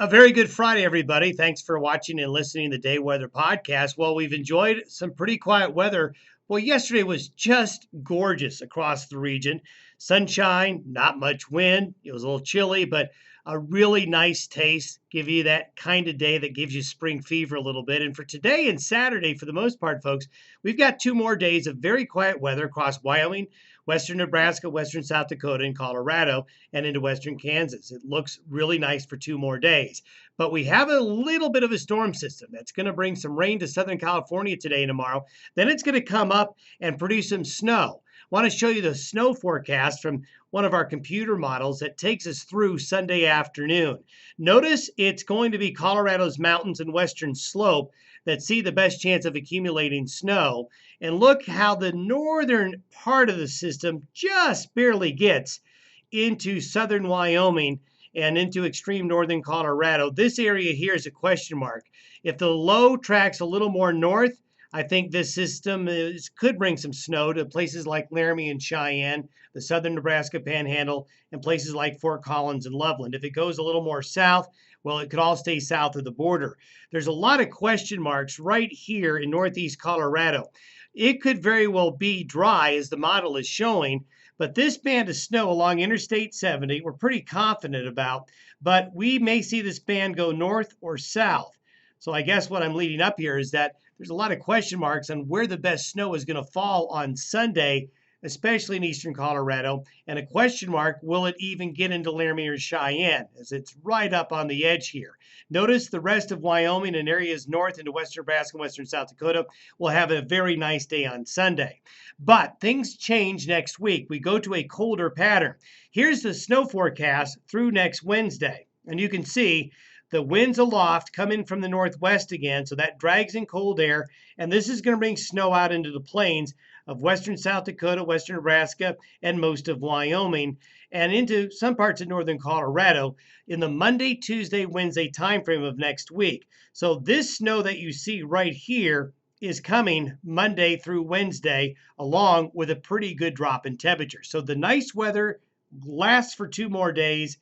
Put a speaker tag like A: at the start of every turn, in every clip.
A: A very good Friday, everybody. Thanks for watching and listening to the Day Weather Podcast. Well, we've enjoyed some pretty quiet weather. Well, yesterday was just gorgeous across the region. Sunshine, not much wind. It was a little chilly, but a really nice taste. Give you that kind of day that gives you spring fever a little bit. And for today and Saturday, for the most part, folks, we've got 2 more days of very quiet weather across Wyoming, western Nebraska, western South Dakota, and Colorado, and into western Kansas. It looks really nice for 2 more days. But we have a little bit of a storm system that's going to bring some rain to Southern California today and tomorrow. Then it's going to come up and produce some snow. I want to show you the snow forecast from one of our computer models that takes us through Sunday afternoon. Notice it's going to be Colorado's mountains and western slope that see the best chance of accumulating snow. And look how the northern part of the system just barely gets into southern Wyoming and into extreme northern Colorado. This area here is a question mark. If the low tracks a little more north, I think this system could bring some snow to places like Laramie and Cheyenne, the southern Nebraska Panhandle, and places like Fort Collins and Loveland. If it goes a little more south, well, it could all stay south of the border. There's a lot of question marks right here in northeast Colorado. It could very well be dry, as the model is showing, but this band of snow along Interstate 70, we're pretty confident about, but we may see this band go north or south. So I guess what I'm leading up here is that there's a lot of question marks on where the best snow is going to fall on Sunday, especially in eastern Colorado. And a question mark, will it even get into Laramie or Cheyenne, as it's right up on the edge here. Notice the rest of Wyoming and areas north into western Nebraska and western South Dakota will have a very nice day on Sunday. But things change next week. We go to a colder pattern. Here's the snow forecast through next Wednesday. And you can see the winds aloft come in from the northwest again, so that drags in cold air, and this is going to bring snow out into the plains of western South Dakota, western Nebraska, and most of Wyoming, and into some parts of northern Colorado in the Monday, Tuesday, Wednesday timeframe of next week. So this snow that you see right here is coming Monday through Wednesday, along with a pretty good drop in temperature. So the nice weather lasts for 2 more days,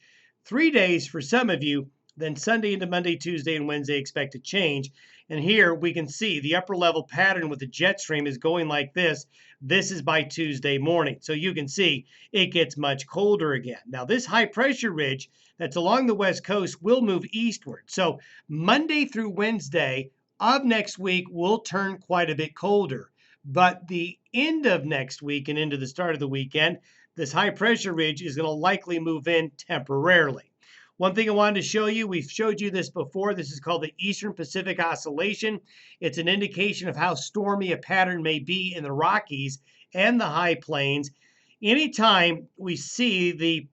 A: 3 days for some of you. Then Sunday into Monday, Tuesday, and Wednesday expect to change. And here we can see the upper level pattern with the jet stream is going like this. This is by Tuesday morning. So you can see it gets much colder again. Now this high pressure ridge that's along the west coast will move eastward. So Monday through Wednesday of next week will turn quite a bit colder. But the end of next week and into the start of the weekend, this high pressure ridge is going to likely move in temporarily. One thing I wanted to show you, we've showed you this before. This is called the Eastern Pacific Oscillation. It's an indication of how stormy a pattern may be in the Rockies and the high plains. Anytime we see the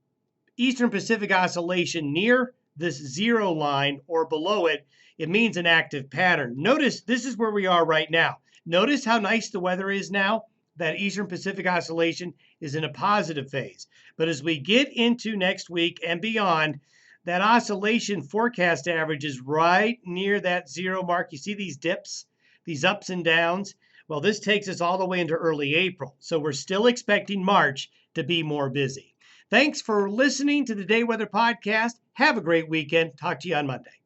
A: Eastern Pacific Oscillation near this zero line or below it, it means an active pattern. Notice this is where we are right now. Notice how nice the weather is now. That Eastern Pacific Oscillation is in a positive phase. But as we get into next week and beyond, that oscillation forecast average is right near that zero mark. You see these dips, these ups and downs? Well, this takes us all the way into early April. So we're still expecting March to be more busy. Thanks for listening to the Day Weather Podcast. Have a great weekend. Talk to you on Monday.